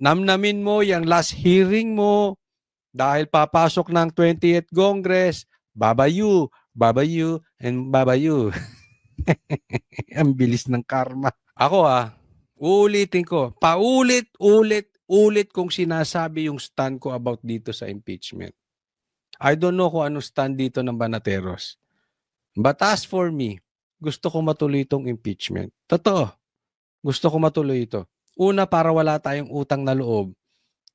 Namnamin mo yung last hearing mo dahil papasok ng 20th Congress, babayu, babayu, and babayu. Ang bilis ng karma. Ako uulitin ko, paulit-ulit kong sinasabi yung stand ko about dito sa impeachment. I don't know kung anong stand dito ng Banateros. But as for me, gusto ko matuloy itong impeachment. Totoo, gusto ko matuloy ito. Una, para wala tayong utang na loob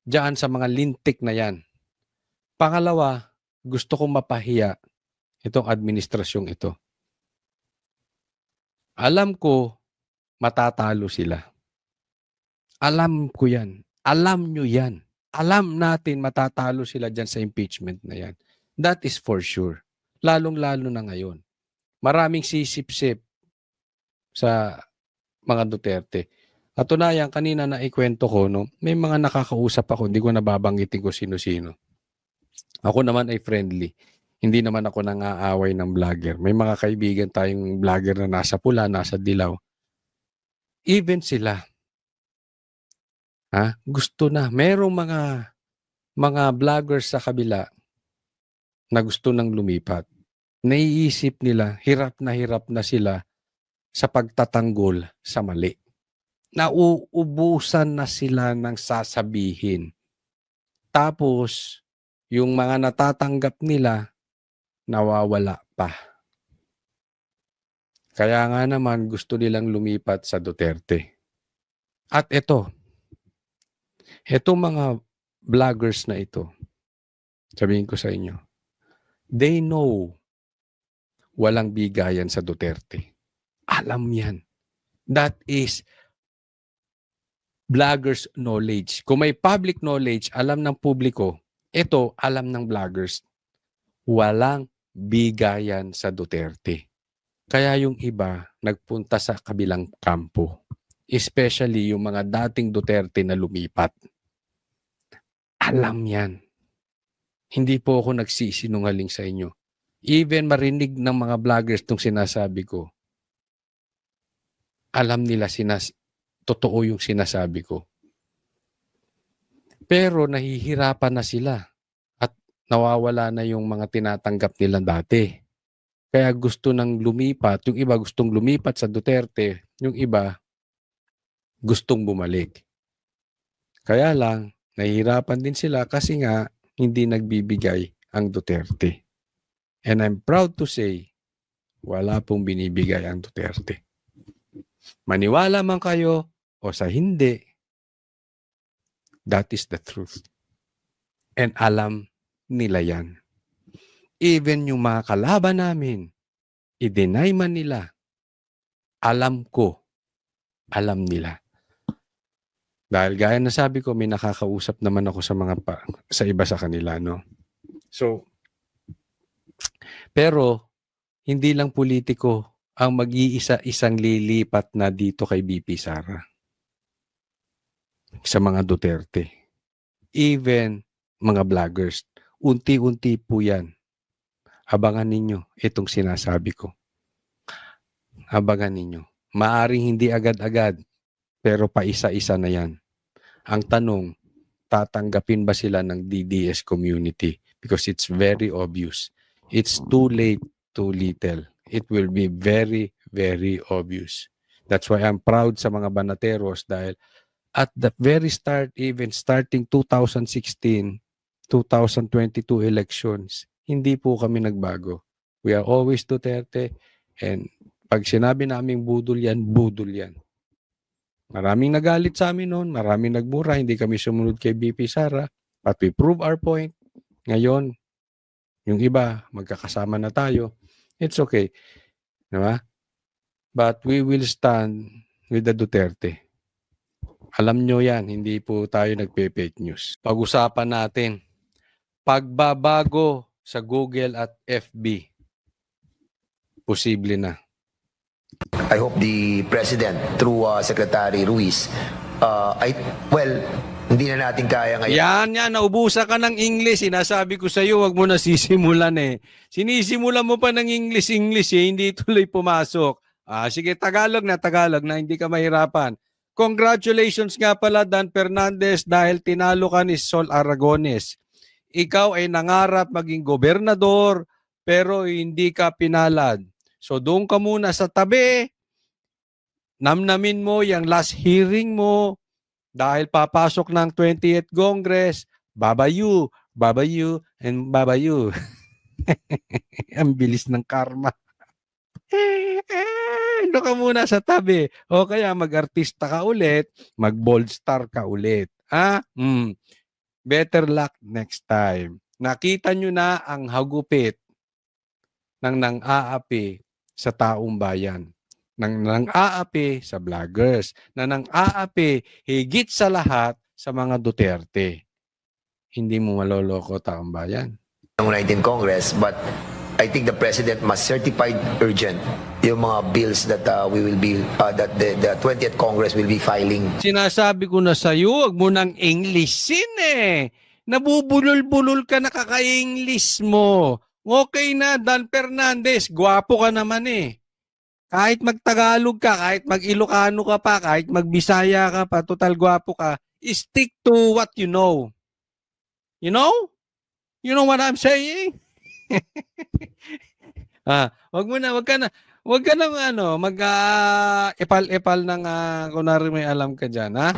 diyan sa mga lintik na yan. Pangalawa, gusto kong mapahiya itong administrasyong ito. Alam ko, matatalo sila. Alam ko yan. Alam nyo yan. Alam natin matatalo sila dyan sa impeachment na yan. That is for sure. Lalong-lalo na ngayon. Maraming sisip-sip sa mga Duterte. At tunayan, kanina na ikwento ko, no, may mga nakakausap ako, hindi ko nababanggitin ko sino-sino. Ako naman ay friendly. Hindi naman ako nang-aaway ng vlogger. May mga kaibigan tayong vlogger na nasa pula, nasa dilaw. Even sila, gusto na. Merong mga vloggers sa kabila na gusto nang lumipat. Naiisip nila, hirap na sila sa pagtatanggol sa mali. Nauubusan na sila ng sasabihin. Tapos, yung mga natatanggap nila, nawawala pa. Kaya nga naman gusto nilang lumipat sa Duterte. At itong mga vloggers na ito, sabihin ko sa inyo, they know walang bigayan sa Duterte. Alam yan. That is vloggers knowledge. Kung may public knowledge, alam ng publiko, ito alam ng vloggers. Walang bigayan sa Duterte. Kaya yung iba nagpunta sa kabilang kampo. Especially yung mga dating Duterte na lumipat. Alam yan. Hindi po ako nagsisinungaling sa inyo. Even marinig ng mga vloggers itong sinasabi ko, alam nila totoo yung sinasabi ko. Pero nahihirapan na sila at nawawala na yung mga tinatanggap nila dati. Kaya gusto nang lumipat, yung iba gustong lumipat sa Duterte, yung iba gustong bumalik. Kaya lang, nahihirapan din sila kasi nga hindi nagbibigay ang Duterte. And I'm proud to say, wala pong binibigay ang Duterte. Maniwala man kayo o sa hindi, that is the truth. And alam nila yan. Even yung mga kalaban namin, i-deny man nila, alam ko, alam nila. Dahil gaya na sabi ko, may nakakausap naman ako sa iba sa kanila, no? So, pero hindi lang politiko ang mag-iisa-isang lilipat na dito kay BP Sara. Sa mga Duterte. Even mga vloggers. Unti-unti po yan. Abangan ninyo itong sinasabi ko. Abangan ninyo. Maaring hindi agad-agad, pero paisa-isa na yan. Ang tanong, tatanggapin ba sila ng DDS community? Because it's very obvious. It's too late, too little. It will be very, very obvious. That's why I'm proud sa mga Banateros dahil at the very start, even starting 2016, 2022 elections, hindi po kami nagbago. We are always Duterte and pag sinabi naming budol yan, budol yan. Maraming nagalit sa amin noon, maraming nagmura, hindi kami sumunod kay BP Sara, but we prove our point. Ngayon, yung iba, magkakasama na tayo. It's okay. Diba? But we will stand with the Duterte. Alam nyo yan, hindi po tayo nagpe-fake news. Pag-usapan natin, pagbabago sa Google at FB, posible na. I hope the President, through Secretary Ruiz, hindi na natin kaya ngayon. Yan, naubusan ka ng English. Sinasabi ko sa iyo, wag mo na sisimulan eh. Sinisimulan mo pa ng English eh, hindi tuloy pumasok. Sige, Tagalog na, hindi ka mahirapan. Congratulations nga pala, Dan Fernandez, dahil tinalo ka ni Sol Aragones. Ikaw ay nangarap maging gobernador, pero hindi ka pinalad. So doon ka muna sa tabi, namnamin mo yung last hearing mo, dahil papasok ng 20th Congress, babayu, babayu, and babayu. Ang bilis ng karma. Doon ka muna sa tabi. O kaya mag-artista ka ulit, mag-bold star ka ulit. Better luck next time. Nakita nyo na ang hagupit ng nang-aapi sa taong bayan. Ng nang-aapi sa vloggers. Na nang-aapi higit sa lahat sa mga Duterte. Hindi mo maloloko taong bayan. Ng 19 Congress, but I think the President must certify urgent yung mga bills that we will be, that the 20th Congress will be filing. Sinasabi ko na sa'yo, huwag mo nang Englishin eh. Nabubulol-bulol ka na kaka-English mo. Okay na, Dan Fernandez, gwapo ka naman eh. Kahit mag-Tagalog ka, kahit mag-Ilocano ka pa, kahit mag-Bisaya ka pa, total gwapo ka, stick to what you know. You know? You know what I'm saying? Wag ka na epal-epal ng kunwari may alam ka diyan, ha?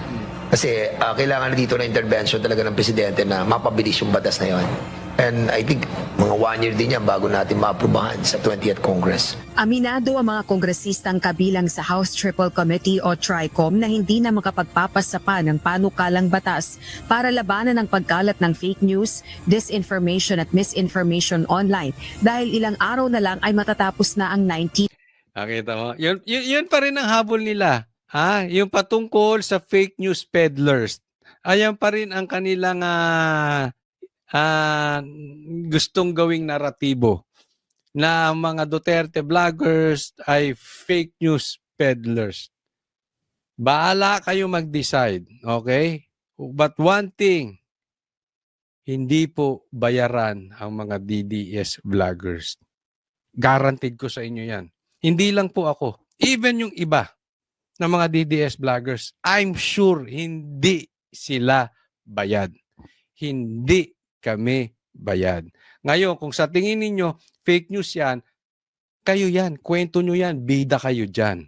Kasi kailangan dito na intervention talaga ng Presidente na mapabilis yung batas na yon. And I think mga 1 year din yan bago natin maaprubahan sa 20th Congress. Aminado ang mga kongresistang kabilang sa House Triple Committee o TRICOM na hindi na makapagpapasa pa ng panukalang batas para labanan ang pagkalat ng fake news, disinformation at misinformation online dahil ilang araw na lang ay matatapos na ang 19 Nakita mo? Yun pa rin ang habol nila. Yung patungkol sa fake news peddlers. Ayan pa rin ang kanilang gustong gawing naratibo na ang mga Duterte vloggers ay fake news peddlers. Bahala kayo mag-decide, okay? But one thing, hindi po bayaran ang mga DDS vloggers. Guaranteed ko sa inyo yan. Hindi lang po ako. Even yung iba na mga DDS vloggers, I'm sure hindi sila bayad. Hindi kami bayad. Ngayon, kung sa tingin ninyo, fake news yan, kayo yan, kwento nyo yan, bida kayo dyan.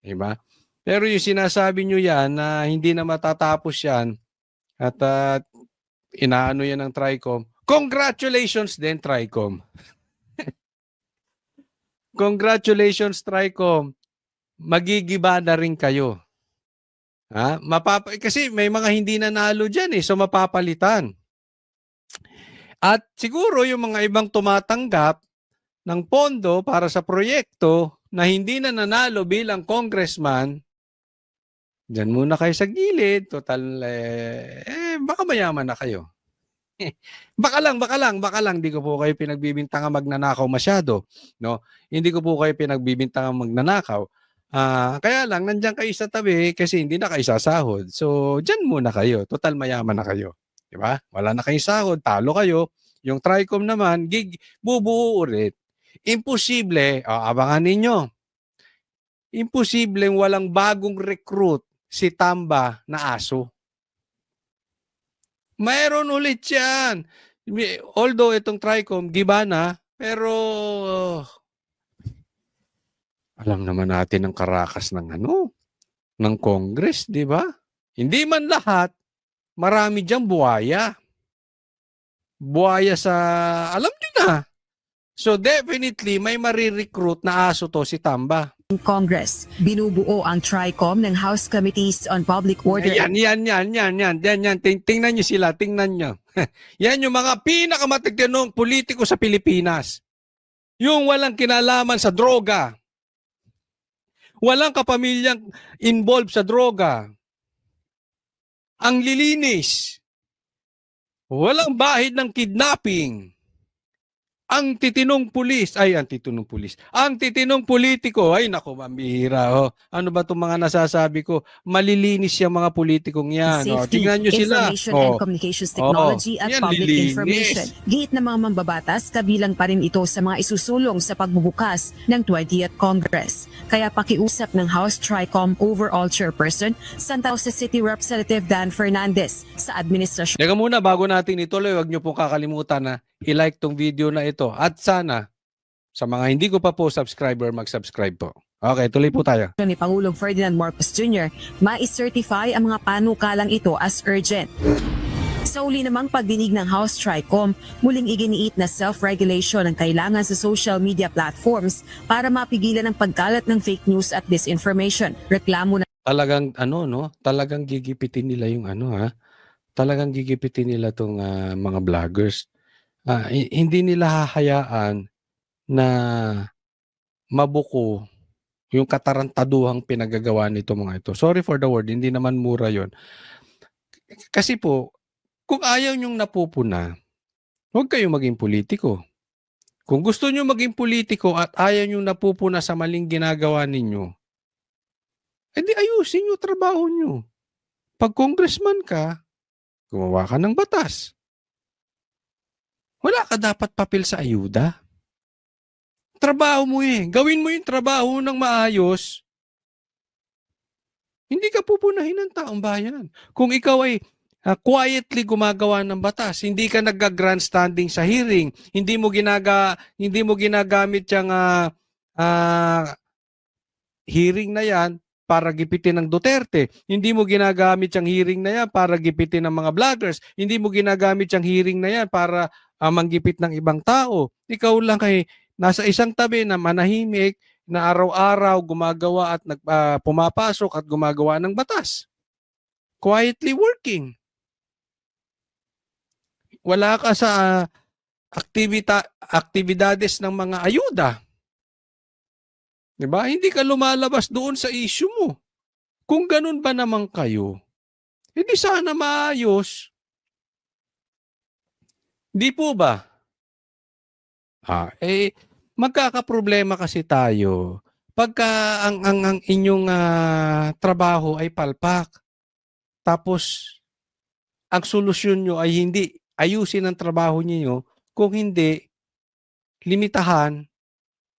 Diba? Pero yung sinasabi nyo yan na hindi na matatapos yan at inaano yan ng TRICOM, congratulations din TRICOM. Congratulations TRICOM. Magigiba na rin kayo. Kasi may mga hindi nanalo dyan so mapapalitan. At siguro yung mga ibang tumatanggap ng pondo para sa proyekto na hindi na nanalo bilang congressman, dyan muna kayo sa gilid. Total, baka mayaman na kayo. Baka lang. Hindi ko po kayo pinagbibintangan magnanakaw masyado. No? Hindi ko po kayo pinagbibintangan magnanakaw. Kaya lang, nandiyan kayo sa tabi kasi hindi na kayo sasahod. So, dyan muna kayo. Total mayaman na kayo. Diba? Wala na kayong sahod, talo kayo. Yung TRICOM naman, bubuo ulit. Imposible, abangan ninyo. Imposible walang bagong recruit si Tamba na aso. Mayroon ulit yan. Although itong TRICOM, giba na, pero alam naman natin ang karakas ng ng Congress, di ba? Hindi man lahat, marami diyang buhaya. Buhaya sa, alam niyo na. So definitely, may marirecruit na aso to si Tamba. Congress. Binubuo ang TRICOM ng House Committees on Public Order. Yan. Tingnan niyo sila, tingnan niyo. Yan yung mga pinakamatigtinong politiko sa Pilipinas. Yung walang kinalaman sa droga. Walang kapamilyang involved sa droga. Ang lilinis. Walang bahid ng kidnapping. Ang titinong pulis, ay ang titinong pulis, ang titinong politiko, ay naku, mambihira. Oh. Ano ba itong mga nasasabi ko? Malilinis yung mga politikong yan. Oh. Safety, Tingnan nyo sila. Information and Oh. Communications Oh. Technology at Yan, Public Information. lilinis. Giit ng mga mambabatas, kabilang pa rin ito sa mga isusulong sa pagbubukas ng 20th Congress. Kaya pakiusap ng House Tricom Overall Chairperson, Santa Rosa City Representative Dan Fernandez sa administrasyon. Teka muna, bago natin ituloy, huwag nyo pong kakalimutan na i-like tong video na ito. At sana, sa mga hindi ko pa po subscriber, mag-subscribe po. Okay, tuloy po tayo. Ni Pangulong Ferdinand Marcos Jr. ma-certify ang mga panukalang ito as urgent. Sa uli namang pagdinig ng House Tricom, muling iginiit na self-regulation ang kailangan sa social media platforms para mapigilan ang pagkalat ng fake news at disinformation. Reklamo na Talagang talagang gigipitin nila yung talagang gigipitin nila tong mga vloggers. Hindi nila hahayaan na mabuko yung katarantaduhang pinagagawa nito mga ito. Sorry for the word, hindi naman mura yon. Kasi po, kung ayaw nyong napupuna, huwag kayong maging politiko. Kung gusto nyo maging politiko at ayaw nyong napupuna sa maling ginagawa ninyo, edi ayusin nyo trabaho nyo. Pag congressman ka, gumawa ka ng batas. Wala ka dapat papel sa ayuda. Trabaho mo eh. Gawin mo yung trabaho ng maayos. Hindi ka pupunahin ng taong bayan. Kung ikaw ay quietly gumagawa ng batas, hindi ka nagga-grandstanding sa hearing, hindi mo ginagamit yung hearing na yan para gipitin ng Duterte. Hindi mo ginagamit yung hearing na yan para gipitin ng mga vloggers. Hindi mo ginagamit yung hearing na yan para manggipit ng ibang tao. Ikaw lang ay nasa isang tabi na manahimik, na araw-araw gumagawa at pumapasok at gumagawa ng batas. Quietly working. Wala ka sa aktibidades ng mga ayuda. Diba? Hindi ka lumalabas doon sa issue mo. Kung ganun ba naman kayo, hindi sana maayos. Di po ba? Magkakaproblema kasi tayo pagka ang inyong trabaho ay palpak. Tapos ang solusyon nyo ay hindi ayusin ang trabaho niyo, kung hindi limitahan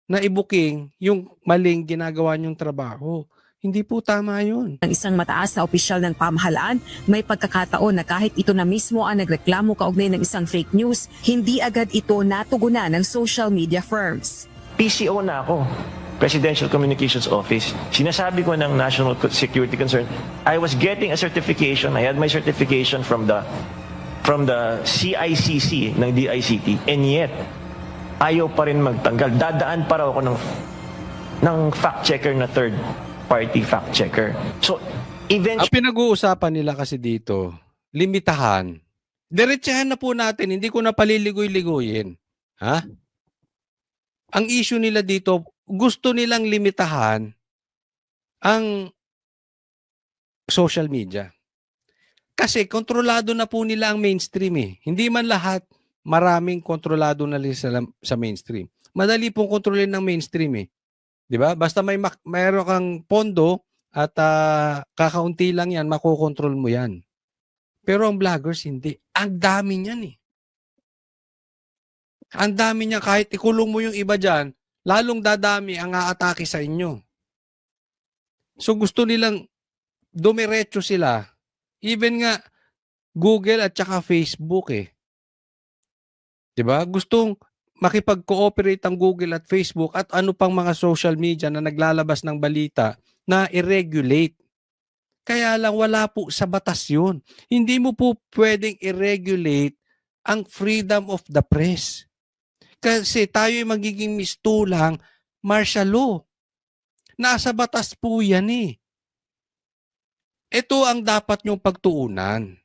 na i-booking yung maling ginagawa nyong trabaho. Hindi po tama yun. ng isang mataas na opisyal ng pamahalaan, may pagkakataon na kahit ito na mismo ang nagreklamo kaugnay ng isang fake news, hindi agad ito natugunan ng social media firms. PCO na ako, Presidential Communications Office. Sinasabi ko ng National Security Concern, I was getting a certification, I had my certification from the CICC ng DICT, and yet, ayaw pa rin magtanggal. Dadaan pa raw ako ng fact checker na third party fact checker. So, eventually, Ang pinag-uusapan nila kasi dito, limitahan. Diretsahan na po natin, hindi ko na paliligoy-ligoyin. Ha? Ang issue nila dito, gusto nilang limitahan ang social media. Kasi kontrolado na po nila ang mainstream eh. Hindi man lahat, maraming kontrolado na nila sa mainstream. Madali pong kontrolin ng mainstream eh. 'Di ba? Basta mayroon kang pondo at kakaunti lang 'yan, makokontrol mo 'yan. Pero ang vloggers hindi. Ang dami niyan eh. Ang dami niya, kahit ikulong mo yung iba diyan, lalong dadami ang aatake sa inyo. So gusto nilang dumiretso sila. Even nga Google at saka Facebook eh. 'Di ba? Gustong makipag-cooperate ang Google at Facebook at ano pang mga social media na naglalabas ng balita na i-regulate. Kaya lang wala po sa batas yun. Hindi mo po pwedeng i-regulate ang freedom of the press. Kasi tayo ay magiging mistulang martial law. Nasa batas po yan eh. Ito ang dapat nyong pagtuunan.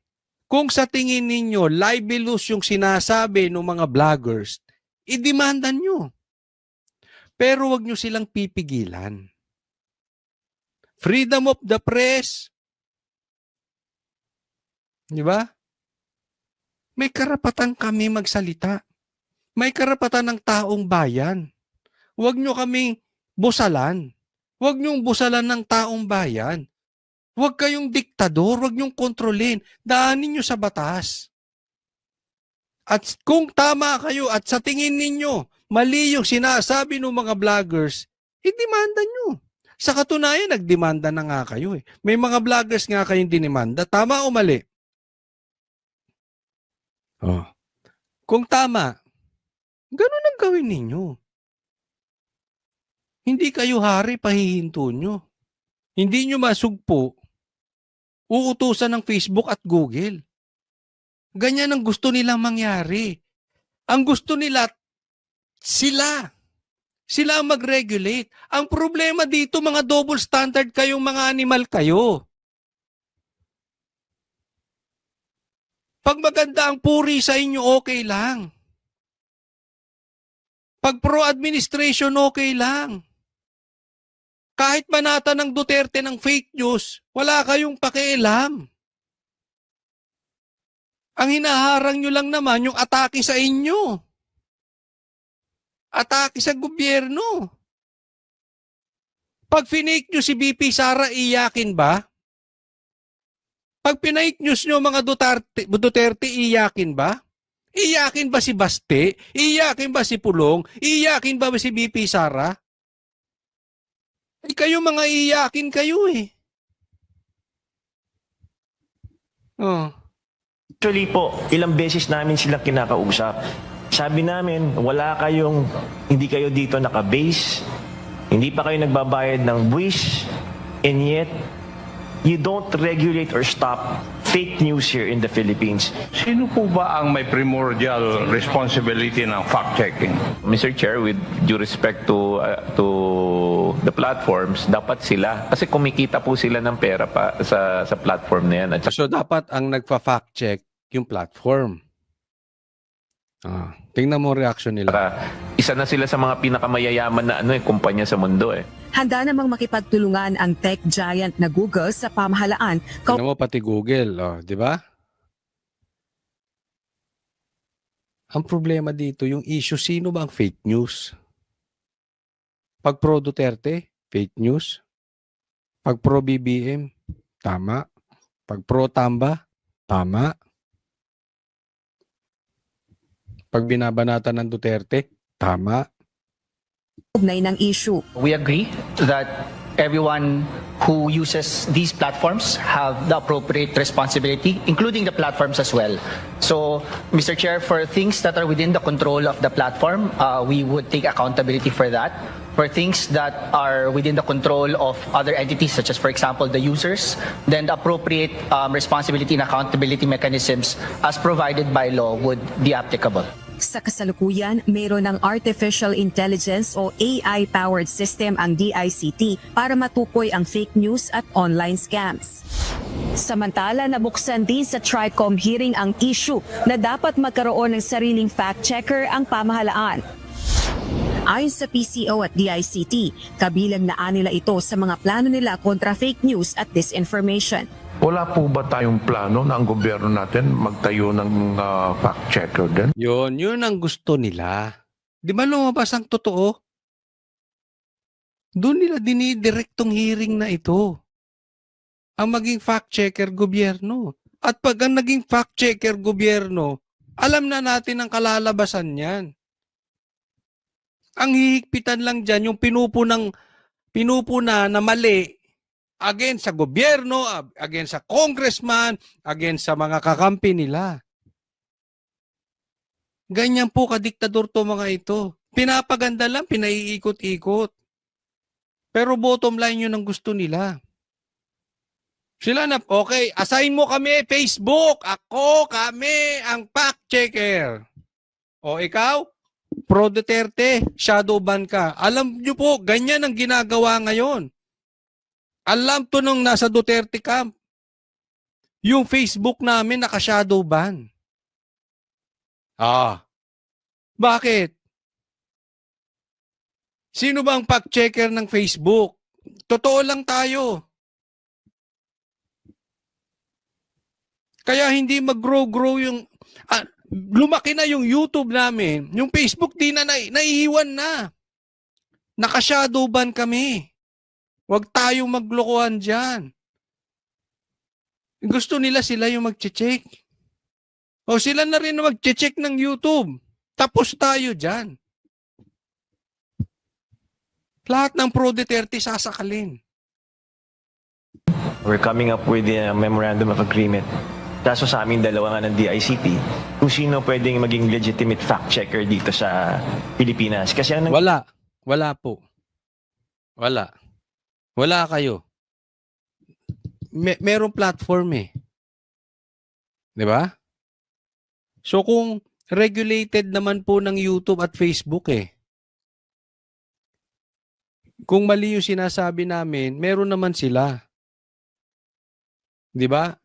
Kung sa tingin ninyo libelous yung sinasabi ng mga vloggers, i-demandan nyo. Pero wag nyo silang pipigilan. Freedom of the press. Di ba? May karapatan kami magsalita. May karapatan ng taong bayan. Huwag nyo kaming busalan. Huwag nyong busalan ng taong bayan. Huwag kayong diktador, huwag nyong kontrolin. Daanin nyo sa batas. At kung tama kayo at sa tingin ninyo, mali yung sinasabi ng mga vloggers, i-demanda nyo. Sa katunayan, nagdemanda na nga kayo eh. May mga vloggers nga kayong dinimanda. Tama o mali? Oh. Kung tama, ganun ang gawin ninyo. Hindi kayo hari, pahihinto nyo. Hindi nyo masugpo, uutusan ng Facebook at Google. Ganyan ang gusto nilang mangyari. Ang gusto nila, sila. Sila ang mag-regulate. Ang problema dito, mga double standard kayong mga animal kayo. Pag maganda ang puri sa inyo, okay lang. Pag pro-administration, okay lang. Kahit banata ng Duterte ng fake news, wala kayong pakialam. Ang hinaharang nyo lang naman yung atake sa inyo. Atake sa gobyerno. Pag finake nyo si BP Sara, iyakin ba? Pag pinake news nyo mga Duterte, iyakin ba? Iyakin ba si Baste? Iyakin ba si Pulong? Iyakin ba si BP Sara? Ay kayo mga iyakin kayo eh. Oh. Actually po, ilang beses namin silang kinakausap. Sabi namin, hindi kayo dito naka-base, hindi pa kayo nagbabayad ng buwis, and yet, you don't regulate or stop fake news here in the Philippines. Sino po ba ang may primordial responsibility ng fact-checking? Mr. Chair, with due respect to the platforms, dapat sila, kasi kumikita po sila ng pera pa sa platform na yan. At So dapat ang nagpa-fact check yung platform. Tingnan mo reaction nila. saka, isa na sila sa mga pinakamayayaman na kumpanya sa mundo eh. Handa namang makipagtulungan ang tech giant na Google sa pamahalaan. Tingnan mo pati Google, di ba? Ang problema dito, yung issue, sino ba ang fake news? Pag pro Duterte, fake news. Pag pro BBM, tama. Pag pro Tamba, tama. Pag binabanata ng Duterte, tama. Ugnay ng issue. We agree that everyone who uses these platforms have the appropriate responsibility, including the platforms as well. So, Mr. Chair, for things that are within the control of the platform, we would take accountability for that. For things that are within the control of other entities, such as, for example, the users, then the appropriate responsibility and accountability mechanisms as provided by law would be applicable. Sa kasalukuyan, mayroon ng Artificial Intelligence o AI-powered system ang DICT para matukoy ang fake news at online scams. Samantala, nabuksan din sa TRICOM hearing ang issue na dapat magkaroon ng sariling fact-checker ang pamahalaan. Ayon sa PCO at DICT, kabilang na nila ito sa mga plano nila kontra fake news at disinformation. Wala po ba tayong plano na ang gobyerno natin magtayo ng fact-checker din? Yun ang gusto nila. Di ba lumabas ang totoo? Doon nila dinidirektong hearing na ito. Ang maging fact-checker gobyerno. At pag ang naging fact-checker gobyerno, alam na natin ang kalalabasan niyan. Ang hihigpitan lang dyan, yung pinupuna na mali, against sa gobyerno, against sa congressman, against sa mga kakampi nila. Ganyan po kadiktador to mga ito. Pinapaganda lang, pinaiikot-ikot. Pero bottom line yun ang gusto nila. Sila na, okay, assign mo kami Facebook. Kami ang fact checker. O ikaw, pro Duterte, shadow ban ka. Alam nyo po, ganyan ang ginagawa ngayon. Alam to nung nasa Duterte camp. Yung Facebook namin naka-shadow ban. Bakit? Sino ba ang fact-checker ng Facebook? Totoo lang tayo. Kaya hindi mag-grow yung... lumaki na yung YouTube namin, yung Facebook di na naiiwan na. Naka-shadow ban kami. Huwag tayong maglokohan dyan. Gusto nila sila yung mag-check. O sila na rin mag-check ng YouTube. Tapos tayo dyan. Lahat ng Pro Duterte sasakalin. We're coming up with a memorandum of agreement. Kaso sa aming dalawa nga ng DICT, kung sino pwedeng maging legitimate fact-checker dito sa Pilipinas. Kasi ang Wala. Wala po. Wala. Wala kayo. Merong platform eh. 'Di ba? So kung regulated naman po ng YouTube at Facebook eh. Kung mali yung sinasabi namin, meron naman sila. 'Di ba?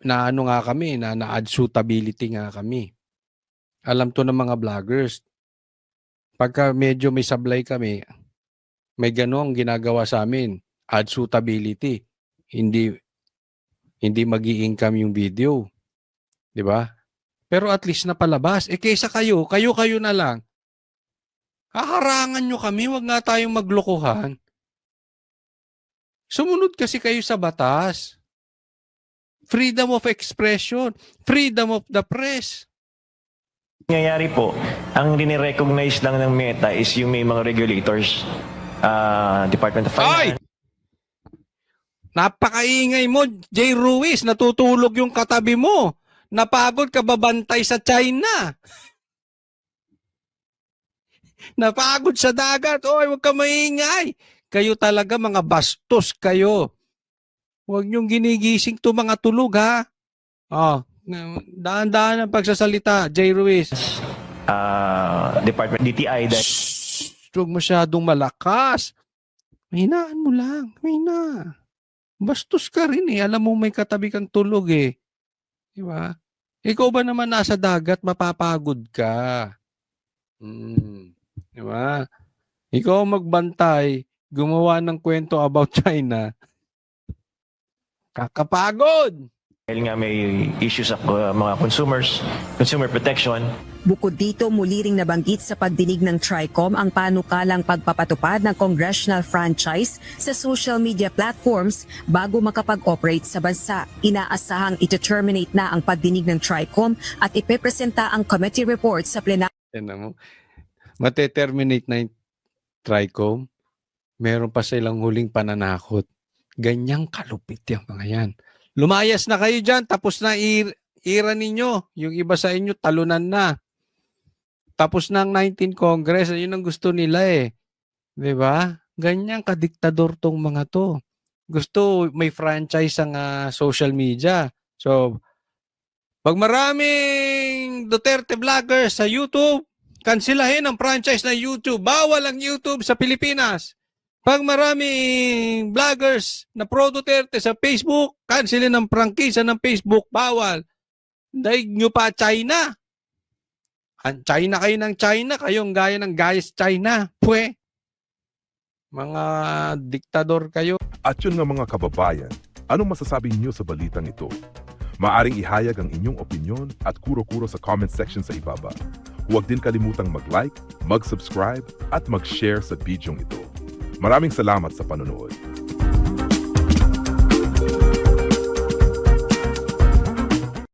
Na ano nga kami, na-add suitability nga kami. Alam to ng mga vloggers. Pagka medyo may sablay kami, may ganong ginagawa sa amin, add suitability. Hindi magi-income yung video. 'Di ba? Pero at least napalabas. Kaysa kayo na lang. Haharangan nyo kami, wag nga tayong maglokohan. Sumunod kasi kayo sa batas. Freedom of expression, freedom of the press. nangyayari po, ang rini-recognize lang ng Meta is yung may mga regulators, Department of Ay! Finance. Napakaingay mo, Jay Ruiz, natutulog yung katabi mo. Napagod ka babantay sa China. Napagod sa dagat. Oy, huwag ka maingay. Kayo talaga mga bastos kayo. Huwag niyong ginigising to mga tulog ha. Oh, daan-daan ang pagsasalita, Jay Ruiz. Department DTI dahil Shhh! Huwag masyadong malakas. Mahinaan mo lang. Mahina. Bastos ka rin eh. Alam mo may katabi kang tulog eh. Di ba? Ikaw ba naman nasa dagat, mapapagod ka? Di ba? Ikaw magbantay, gumawa ng kwento about China. Kakapagod! dahil nga may issues sa mga consumers, consumer protection. Bukod dito, muli ring nabanggit sa pagdinig ng TRICOM ang panukalang pagpapatupad ng congressional franchise sa social media platforms bago makapag-operate sa bansa. Inaasahang ito-terminate na ang pagdinig ng TRICOM at ipepresenta ang committee report sa plenaryo. Yan mo. Mate-terminate na yung TRICOM. Meron pa silang huling pananakot. Ganyang kalupit yung mga yan. Lumayas na kayo dyan, tapos na ira ninyo. Yung iba sa inyo, talunan na. Tapos na ang 19 Congress, yun ang gusto nila eh. Diba? Ganyang kadiktador tong mga to. Gusto may franchise ang social media. So, pag maraming Duterte vloggers sa YouTube, kansilahin ang franchise ng YouTube. Bawal ang YouTube sa Pilipinas. Pag maraming vloggers na pro Duterte sa Facebook, cancelin ang prangkisa ng Facebook, bawal. Daig nyo pa China. China kayo ng China, kayong gaya ng gayas China. Pwe. Mga diktador kayo. At yun nga mga kababayan, anong masasabi niyo sa balitang ito? Maaring ihayag ang inyong opinyon at kuro-kuro sa comment section sa ibaba. Huwag din kalimutang mag-like, mag-subscribe at mag-share sa bidyong ito. Maraming salamat sa panonood.